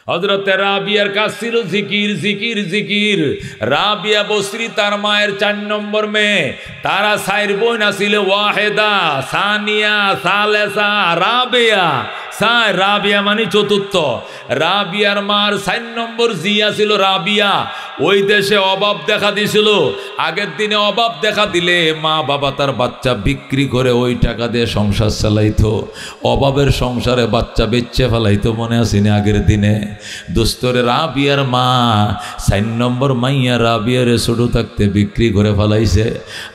হযরতে রাবিয়ার কাজ ছিল জিকির জিকির জিকির। রাবিয়া বসরি তার মায়ের 4 নম্বর মেয়ে। তারা 4 বোন ছিল, ওয়াহেদা, সানিয়া, সালেসা, রাবিয়া। রাবিয়া মানে চতুর্থ। রাবিয়ার মার 4 নম্বর জিয়া ছিল রাবিয়া। ওই দেশে অভাব দেখা দিছিল। আগের দিনে অভাব দেখা দিলে মা বাবা তার বাচ্চা বিক্রি করে ওই টাকা দিয়ে সংসার চালাইতো। অভাবের সংসারে বাচ্চা বেচে ফেলাইতো, মনে আসেনি আগের দিনে? দোস্তরে রাবিয়ার মা 4 নম্বর মাইয়া রাবিয়ারে ছোট থাকতে বিক্রি করে ফেলাইছে।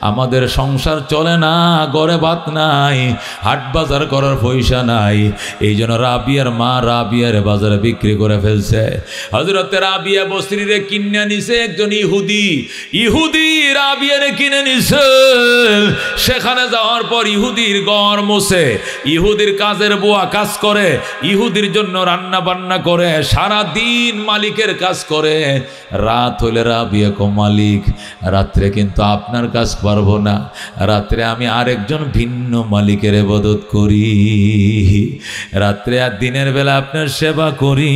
আমাদের সংসার চলে না, ঘরে ভাত নাই, হাট বাজার করার পয়সা নাই, এই জন্য রাবিয়ার মা রাবিয়ারে বাজারে বিক্রি করে ফেলছে। হযরতে রাবিয়া বসরিরে কিনে নিছে একজন ইহুদি। ইহুদি রাবিয়ারে কিনে নিছে। সেখানে যাওয়ার পর ইহুদির ঘর মোছে, ইহুদির কাজের বুয়া কাজ করে, ইহুদির জন্য রান্না বান্না করে, সারা দিন মালিকের কাজ করে। রাত হলে রাবিয়া কো মালিক, রাত্রে কিন্তু আপনার কাজ পারবো না, রাত্রে আমি আরেকজন ভিন্ন মালিকের ইবাদত করি। রাত্রে আর দিনের বেলা আপনার সেবা করি,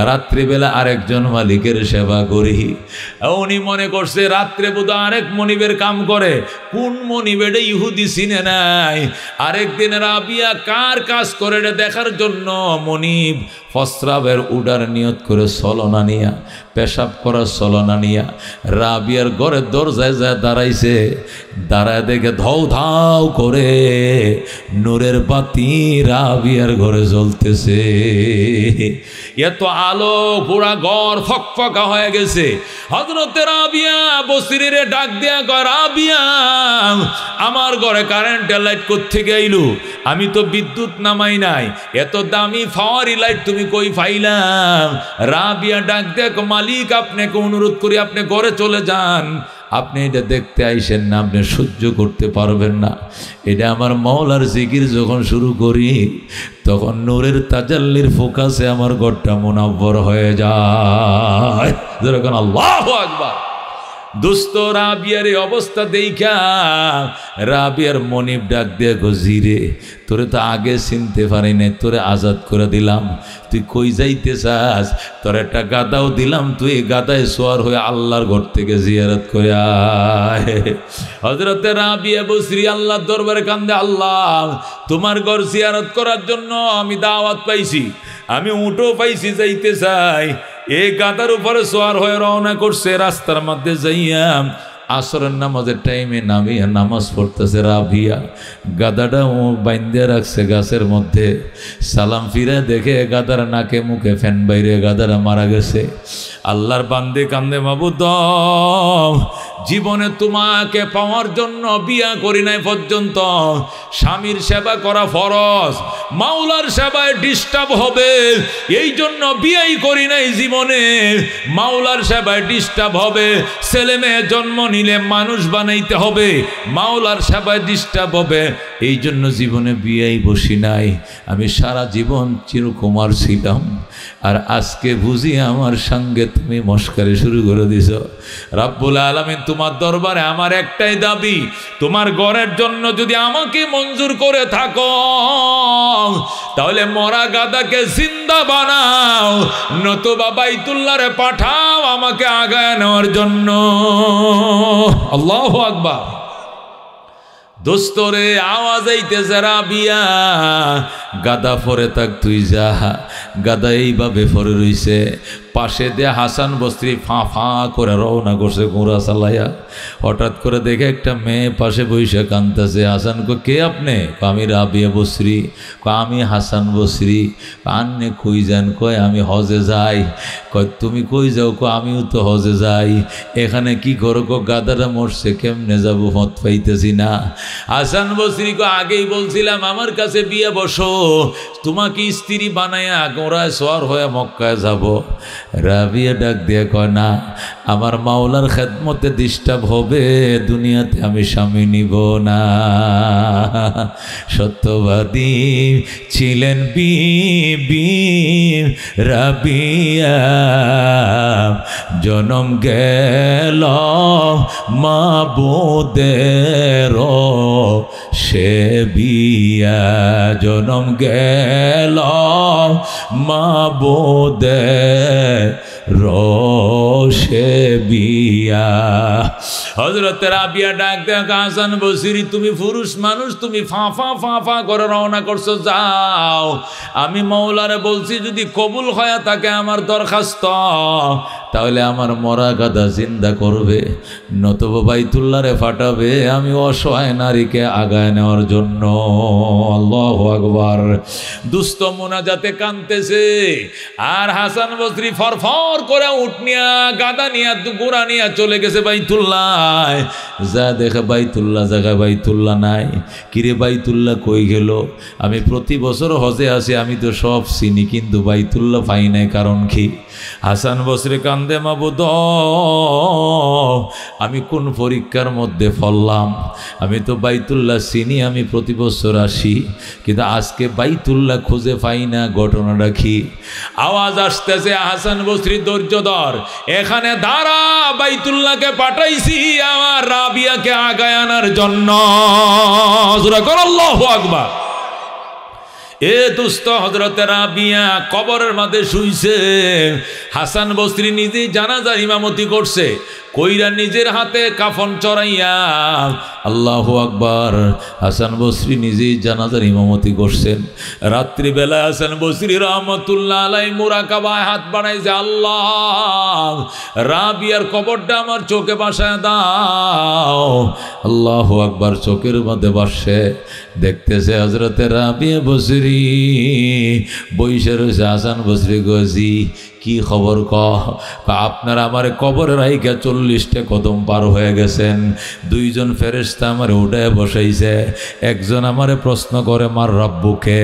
রাত্রিবেলা আরেকজন মালিকের সেবা করি। উনি মনে করছে রাত্রে বোধ আরেক মনিবের কাম করে। কোন মনিবের ইহুদি চিনে নাই। আরেকদিন রাবিয়া কার কাজ করে দেখার জন্য মনিব ফসরাবের উডার নিয়ত করে চলনা নিয়া, পেশাব করার চলনা নিয়া রাবিয়ার ঘরের দরজায় যায় দাঁড়াইছে। দাঁড়ায় দেখে ধাউ ধাউ করে নূরের বাতি রাবিয়ার ঘরে জ্বলতেছে। এত আলো, পুরা ঘর ফকফকা হয়ে গেছে। হযরতে রাবিয়া বসরিরে ডাক দিয়া কয়, রাবিয়া আমার ঘরে কারেন্টের লাইট কোত্থেকে আইলো? আমি তো বিদ্যুৎ নামাই নাই, এত দামি ফাওয়ারি লাইট তুমি কই পাইলাম? রাবিয়া ডাক দেখ, মালিক আপনাকে অনুরোধ করি আপনি ঘরে চলে যান, আপনি এটা দেখতে আইসেন না, আপনি সহ্য করতে পারবেন না। এটা আমার মাওলার জিকির যখন শুরু করি তখন নূরের তাজাল্লির ফোকাসে আমার ঘরটা মুনাব্বর হয়ে যায়। যখন আল্লাহু আকবার। দোস্ত রাবিয়ার এই অবস্থা দেখা রাবিয়ার মনিব ডাক দিয়ে গজিরে, তোরে তো আগে চিনতে পারি নাই, তোরে আজাদ করে দিলাম, তুই কই যাইতে চাস? তোর একটা গাদাও দিলাম, তুই গাদায় সোয়ার হয়ে আল্লাহর ঘর থেকে জিয়ারত করে আয়। হযরতে রাবিয়া বসরি আল্লাহর দরবারে কান্দে, আল্লাহ তোমার ঘর জিয়ারত করার জন্য আমি দাওয়াত পাইছি, আমি উঠো পাইছি, যাইতে চাই। এই গাদার উপরে সোয়ার হয়ে রওনা করছে। রাস্তার মধ্যে যাইয়া আসরের নামাজের টাইমে নামিয়া নামাজ পড়তেছে রাবিয়া। গাদাটা বাইন্দে রাখছে গাছের মধ্যে। সালাম ফিরে দেখে গাদার নাকে মুখে ফ্যান বাইরে, গাদারা মারা গেছে। আল্লাহর বান্দে কান্দে, মাবুদ জীবনে তোমাকে পাওয়ার জন্য বিয়া করি নাই পর্যন্ত, স্বামীর সেবা করা ফরজ, মাওলার সেবায় ডিস্টার্ব হবে এই জন্য বিয়াই করি নাই জীবনে, মাওলার সেবায় ডিস্টার্ব হবে, ছেলে মেয়ে জন্ম নিলে মানুষ বানাইতে হবে, মাওলার সেবায় ডিস্টার্ব হবে, এই জন্য জীবনে বিয়াই বসি নাই। আমি সারা জীবন চিরকুমার ছিলাম, আর আজকে বুঝি আমার সঙ্গে তুমি মস্কারি শুরু করে দিছ। রব্বুল আলামিন তোমার দরবারে আমার একটাই দাবি, তোমার ঘরের জন্য যদি আমাকে মঞ্জুর করে থাকো তাহলে মরা গাদাকে জিন্দা বানাও, নতুবা বাইতুল্লাহরে পাঠাও আমাকে আগায় নেওয়ার জন্য। আল্লাহু আকবার। দোস্তরে আওয়াজ আইতেছে, রাবিয়া গাদা ফরে থাক, তুই যা। গাদা এইভাবে ফরে রইছে। পাশে দিয়ে হাসান বস্ত্রী ফা ফা করে রওনা করছে ঘোড়া চালাইয়া। হঠাৎ করে দেখে একটা মেয়ে পাশে বসে কাঁদতেছে। হাসান কো, কে আপনি? আমি রাবিয়া বসরি। আমি হাসান বসরি। আন্নে কই যান? কয় আমি হজে যাই। কয় তুমি কই যাও? আমিও তো হজে যাই। এখানে কি করো? গাদাটা মরছে, কেমনে যাবো, মত পাইতেছি না। হাসান বসরি কো, আগেই বলছিলাম আমার কাছে বিয়ে বসো, তোমাকে স্ত্রী বানায়া গোড়ায় সোয়ার হয়ে মক্কায় যাব। রাবিয়া ডাক দিয়ে কয় না, আমার মাওলার খেদমতে ডিস্টার্ব হবে, দুনিয়াতে আমি স্বামী নিব না। সত্যবাদী ছিলেন বিবি রাবিয়া, জনম গেল মাবুদের সে বিয়া, জনম গেল মাবুদের রোশে বিয়া। হযরত রাবিয়া ডাক দেয়া, হাসান বসরি তুমি পুরুষ মানুষ, তুমি ফাঁফা ফাঁফা করে রওনা করছো, যাও। আমি মাওলারে বলছি যদি কবুল হয়ে থাকে আমার দরখাস্ত, তাহলে আমার মরা গাদা জিন্দা করবে, নতুবা বাইতুল্লাহরে ফাটাবে, আমি অসহায় নারীকে আগায় নেওয়ার জন্য। আল্লাহু আকবার। দুস্থ মোনাজাতে কাঁদতেছে, আর হাসান বসরি ফরফর করে উঠ নিয়া গাদা নিয়া গোড়া নিয়া চলে গেছে বাইতুল্লাহ। যা দেখে বাইতুল্লাহ জায়গায় বাইতুল্লাহ নাই। কিরে বাইতুল্লাহ কই গেল? আমি প্রতি বছর হজে আসি, আমি তো সব চিনি, কিন্তু বাইতুল্লাহ পাই নাই, কারণ কি? হাসান বসরি কান্দে, মাবুদ আমি কোন পরীক্ষার মধ্যে ফললাম? আমি তো বাইতুল্লাহ চিনি, আমি প্রতি বছর আসি, কিন্তু আজকে বাইতুল্লাহ খুঁজে পাই না, ঘটনাটা কি? আওয়াজ আসতেছে, হাসান বসরি ধৈর্য ধর, এখানে দাঁড়া, বাইতুল্লাহকে পাঠাইছি আমার রাবিয়াকে আগায় আনার জন্য। আল্লাহু আকবার। এ দুস্থ হযরতে রাবিয়া কবরের মধ্যে শুইছে। হাসান বসরি নিজেই জানাজার ইমামতি করছে, কইরা নিজের হাতে কাফন চড়াইয়া। আল্লাহু আকবার। হাসান বসরি নিজেই জানাজার ইমামতি করছেন। রাত্রিবেলা হাসান বসরি রহমতুল্লাহ আলাইহি মুরাকাবায় হাত বাড়াইছে, আল্লাহ রাবিয়ার কবরটা আমার চোখে বাসায় দাও। আল্লাহু আকবার। চোখের মধ্যে বসে দেখতেছে হযরতে রাবিয়া বসরি বইসে রয়েছে। হাসান বসরি গজি কি খবর? আপনার আমার কবর রাইকা 40টা কদম পার হয়ে গেছেন, দুইজন ফেরেশতা আমার উঠায় বসাইছে। একজন আমারে প্রশ্ন করে, মার রব্বুকে?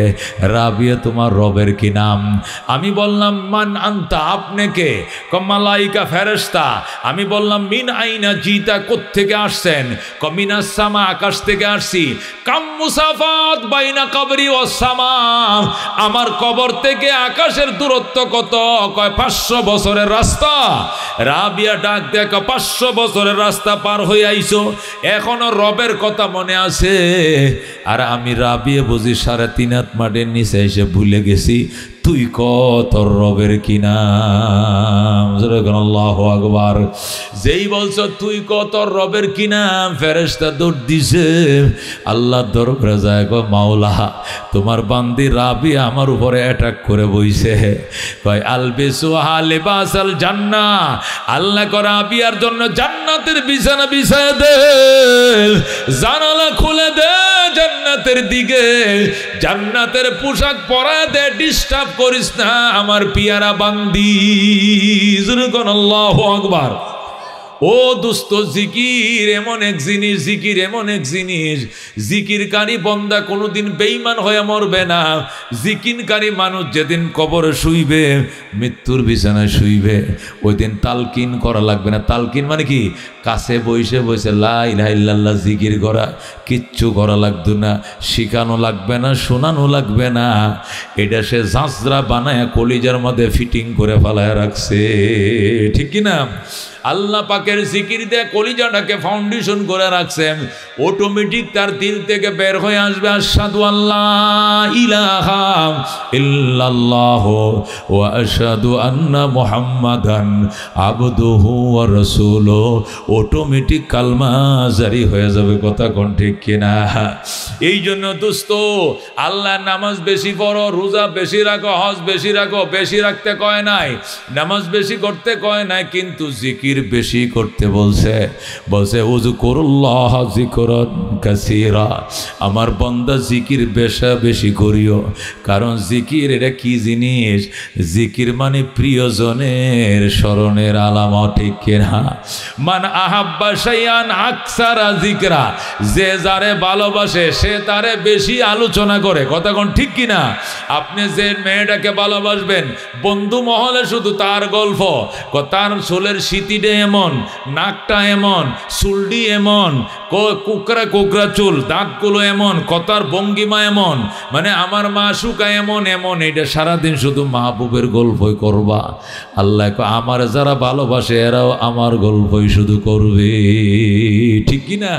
রাবিয়া তোমার রবের কি নাম? আমি বললাম মান আনতা, আপনি কে? মালাইকা ফেরেশতা। আমি বললাম মিন আইনা জিতা, কোত্থেকে আসছেন? মিনাস সামা, আকাশ থেকে আসছি। কাম মুসাফাত বাইনা কবরি ওয়াস সামা, আমার কবর থেকে আকাশের দূরত্ব কত? 500 বছরের রাস্তা। রাবিয়া ডাক দেখো, 500 বছরের রাস্তা পার হয়ে আইছো, এখনো রবের কথা মনে আছে? আর আমি রাবিয়া বুঝি 3.5 হাত মাটির নিচে এসে ভুলে গেছি, তুই কত রবের কি নাম? আল্লাহু আকবার। যেই বলছো তুই কত রবের কি নাম, ফেরেশতা দৌড় দিছে আল্লাহ দরবারে যায়, গো মাওলা তোমার বান্দি রাবি আমার উপরে অ্যাটাক করে বইছে। কয় আলবিসু লিবাসাল জান্নাহ, আল্লাহ কো রাবিয়ার জন্য জান্নাতের বিছানা বিছায় দে, জানালা খুলে দে জান্নাতের দিকে, জান্নাতের পোশাক পরায় দে, ডিস্টার্ব করিস না আমার পিয়ারা বান্দি। আল্লাহু আকবার। ও দোস্ত, জিকির এমন এক জিনিস, জিকির এমন এক জিনিস, জিকিরকারী বন্দা কোনোদিন বেঈমান হয়ে মরবে না। জিকিরকারী মানুষ যেদিন কবরে শুইবে, মৃত্যুর বিছানায় শুইবে, ওই দিন তালকিন করা লাগবে না। তালকিন মানে কি? কাছে বসে বসে লা ইলাহা ইল্লাল্লাহ জিকির করা, কিচ্ছু করা লাগতো না, শিখানো লাগবে না, শোনানো লাগবে না। এটা সে ঝাঁঝরা বানায় কলিজার মধ্যে ফিটিং করে ফেলায় রাখছে, ঠিক কিনা? আল্লাহ পাকের জিকির দিয়ে কলিজাটাকে ফাউন্ডেশন করে রাখছেন, অটোমেটিক তার দিল থেকে বের হয়ে আসবে আশহাদু আল্লাহ ইলাহা ইল্লাল্লাহ ওয়া আশহাদু আন্না মুহাম্মাদান আবদুহু ওয়া রাসূলুহু। অটোমেটিক কালমা জারি হয়ে যাবে, কথা কোন ঠিক কিনা? এই জন্য দোস্ত, আল্লাহ নামাজ বেশি পড়ো, রোজা বেশি রাখো, হজ বেশি রাখো, বেশি রাখতে কয় নাই, নামাজ বেশি করতে কয় নাই, কিন্তু জিকির বেশি করতে বলছে, বলছে উযকুরুল্লাহ যিকরান কাসীরা, আমার বান্দা জিকির বেশি করিও। কারণ জিকির এটা কি জিনিস? জিকির মানে প্রিয়জনের স্মরণের আলামত, ঠিক কিনা? মান আহাব্বা শাইআন আকসারা যিকরা, যে যারে ভালোবাসে সে তারে বেশি আলোচনা করে। কথা কোন ঠিক কিনা? আপনি যে মেয়েটাকে ভালোবাসবেন, বন্ধু মহলে শুধু তার গল্প, তার চুলের সিতিটা এমন, নাকটা এমন, চুলটি এমন, কুকরা কুকরা চুল, দাঁতগুলো এমন, কথার ভঙ্গিমা এমন, মানে আমার মাসুকা এমন এমন, এটা সারাদিন শুধু মাহবুবের গল্পই করবা। আল্লাহ আমার যারা ভালোবাসে এরাও আমার গল্পই শুধু করবে, ঠিক কিনা?